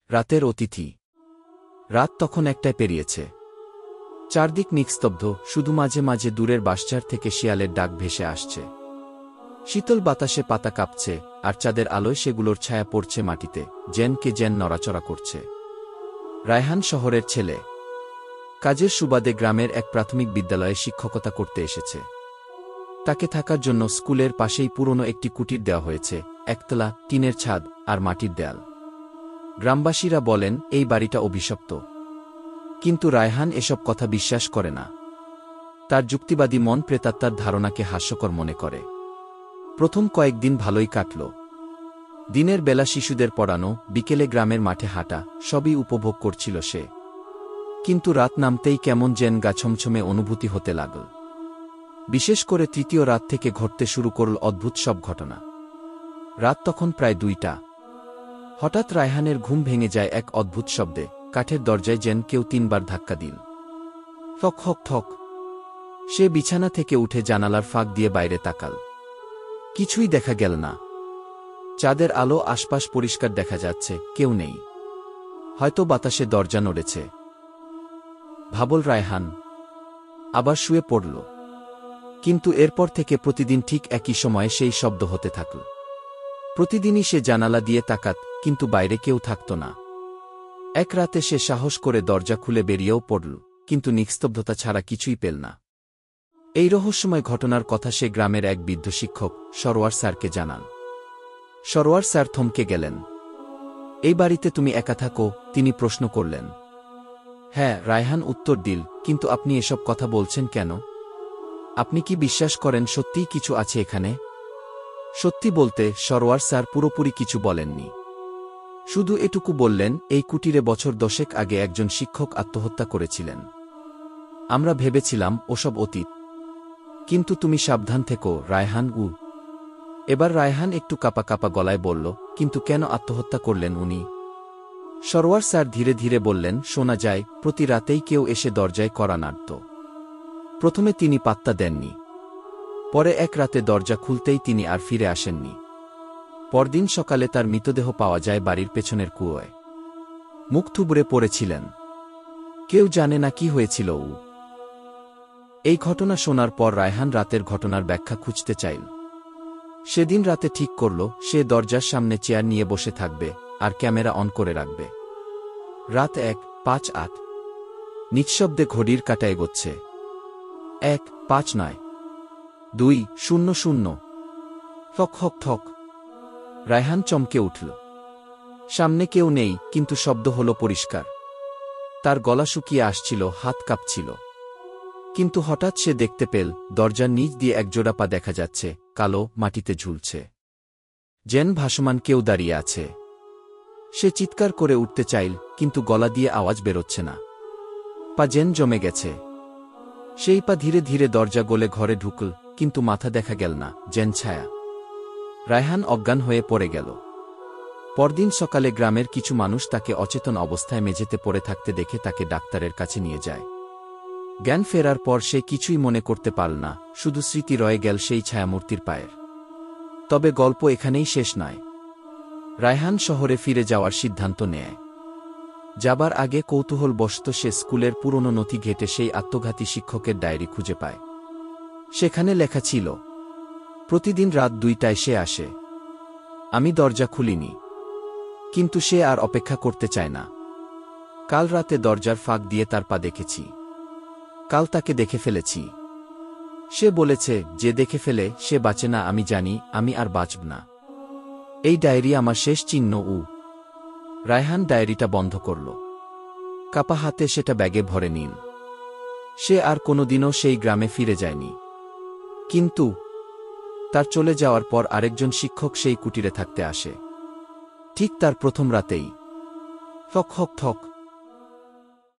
রাতের অতিথি। রাত তখন একটায় পেরিয়েছে। চারদিক নিস্তব্ধ, শুধু মাঝে মাঝে দূরের বাঁশঝাড় থেকে শিয়ালের ডাক ভেসে আসছে। শীতল বাতাসে পাতা কাঁপছে, আর চাঁদের আলোয় সেগুলোর ছায়া পড়ছে মাটিতে, জেনকে জেন নড়াচড়া করছে। রায়হান শহরের ছেলে। কাজের সুবাদে গ্রামের এক প্রাথমিক বিদ্যালয়ে শিক্ষকতা করতে এসেছে। তাকে থাকার জন্য স্কুলের পাশেই পুরনো একটি কুটির দেওয়া হয়েছে, একতলা, টিনের ছাদ আর মাটির দেয়াল। গ্রামবাসীরা বলেন এই বাড়িটা অভিশপ্ত। কিন্তু রায়হান এসব কথা বিশ্বাস করে না। তার যুক্তিবাদী মন প্রেতাত্মার ধারণাকে হাস্যকর মনে করে। প্রথম কয়েকদিন ভালোই কাটল। দিনের বেলা শিশুদের পড়ানো, বিকেলে গ্রামের মাঠে হাঁটা, সবই উপভোগ করছিল সে। কিন্তু রাত নামতেই কেমন যেন গা ছমছমে অনুভূতি হতে লাগল। বিশেষ করে তৃতীয় রাত থেকে ঘটতে শুরু করল অদ্ভুত সব ঘটনা। রাত তখন প্রায় 2টা। হঠাৎ রায়হানের ঘুম ভেঙে যায় এক অদ্ভুত শব্দে। কাঠের দরজায় যেন কেউ 3বার ধাক্কা দিল। ঠক ঠক ঠক। সে বিছানা থেকে উঠে জানালার ফাঁক দিয়ে বাইরে তাকাল। কিছুই দেখা গেল না। চাঁদের আলো, আশপাশ পরিষ্কার দেখা যাচ্ছে, কেউ নেই। হয়তো বাতাসে দরজা নড়েছে, ভাবল রায়হান। আবার শুয়ে পড়ল। কিন্তু এরপর থেকে প্রতিদিন ঠিক একই সময়ে সেই শব্দ হতে থাকল। প্রতিদিনই সে জানালা দিয়ে তাকাত, কিন্তু বাইরে কেউ থাকত না। এক রাতে সে সাহস করে দরজা খুলে বেরিয়েও পড়ল, কিন্তু নিস্তব্ধতা ছাড়া কিছুই পেল না। এই রহস্যময় ঘটনার কথা সে গ্রামের এক বৃদ্ধ শিক্ষক সরোয়ার স্যারকে জানান। সরোয়ার স্যার থমকে গেলেন। এই বাড়িতে তুমি একা থাকো? তিনি প্রশ্ন করলেন। হ্যাঁ, রায়হান উত্তর দিল। কিন্তু আপনি এসব কথা বলছেন কেন? আপনি কি বিশ্বাস করেন সত্যিই কিছু আছে এখানে? সত্যি বলতে, সরোয়ার স্যার পুরোপুরি কিছু বলেননি। শুধু এটুকু বললেন, এই কুটিরে বছর 10 আগে একজন শিক্ষক আত্মহত্যা করেছিলেন। আমরা ভেবেছিলাম ওসব অতীত। কিন্তু তুমি সাবধান থেকো, রায়হান। এবার রায়হান একটু কাঁপা কাঁপা গলায় বলল, কিন্তু কেন আত্মহত্যা করলেন উনি? সরোয়ার স্যার ধীরে ধীরে বললেন, শোনা যায় প্রতি রাতেই কেউ এসে দরজায় কড়া নাড়ত। প্রথমে তিনি পাত্তা দেননি। পরে এক রাতে দরজা খুলতেই তিনি আর ফিরে আসেননি। পরদিন সকালে তার মৃতদেহ পাওয়া যায় বাড়ির পেছনের কুয়োয়। মুখ থুবড়ে পড়েছিলেন। কেউ জানে না কি হয়েছিল। এই ঘটনা শোনার পর রায়হান রাতের ঘটনার ব্যাখ্যা খুঁজতে চাইল। সেদিন রাতে ঠিক করল, সে দরজার সামনে চেয়ার নিয়ে বসে থাকবে আর ক্যামেরা অন করে রাখবে। রাত 1:05 নিঃশব্দে ঘড়ির কাঁটা এগোচ্ছে। 1:05 নয়, 2:00। ঠক ঠক ঠক। রায়হান চমকে উঠল। সামনে কেউ নেই, কিন্তু শব্দ হলো পরিষ্কার। তার গলা শুকিয়ে আসছিল, হাত কাঁপছিল। কিন্তু হঠাৎ সে দেখতে পেল, দরজার নিচ দিয়ে একজোড়া পা দেখা যাচ্ছে, কালো, মাটিতে ঝুলছে। যেন ভাসমান কেউ দাঁড়িয়ে আছে। সে চিৎকার করে উঠতে চাইল, কিন্তু গলা দিয়ে আওয়াজ বেরোচ্ছে না। পা যেন জমে গেছে। সেই পা ধীরে ধীরে দরজা গলে ঘরে ঢুকল, কিন্তু মাথা দেখা গেল না, যেন ছায়া। রায়হান অজ্ঞান হয়ে পড়ে গেল। পরদিন সকালে গ্রামের কিছু মানুষ তাকে অচেতন অবস্থায় মেঝেতে পড়ে থাকতে দেখে তাকে ডাক্তারের কাছে নিয়ে যায়। জ্ঞান ফেরার পর সে কিছুই মনে করতে পারল না, শুধু স্মৃতি রয়ে গেল সেই ছায়ামূর্তির পায়ের। তবে গল্প এখানেই শেষ নয়। রায়হান শহরে ফিরে যাওয়ার সিদ্ধান্ত নেয়। যাবার আগে কৌতূহলবশত সে স্কুলের পুরনো নথি ঘেঁটে সেই আত্মঘাতী শিক্ষকের ডায়েরি খুঁজে পায়। সেখানে লেখা ছিল, প্রতিদিন রাত 2টায় সে আসে। আমি দরজা খুলিনি। কিন্তু সে আর অপেক্ষা করতে চায় না। কাল রাতে দরজার ফাঁক দিয়ে তার পা দেখেছি। কাল তাকে দেখে ফেলেছি। সে বলেছে, যে দেখে ফেলে সে বাঁচে না। আমি জানি আমি আর বাঁচব না। এই ডায়েরি আমার শেষ চিহ্ন। রায়হান ডায়েরিটা বন্ধ করল। কাপা হাতে সেটা ব্যাগে ভরে নিল। সে আর কোনোদিনও সেই গ্রামে ফিরে যায়নি। কিন্তু তার চলে যাওয়ার পর আরেকজন শিক্ষক সেই কুটিরে থাকতে আসে। ঠিক তার প্রথম রাতেই। ঠক ঠক ঠক।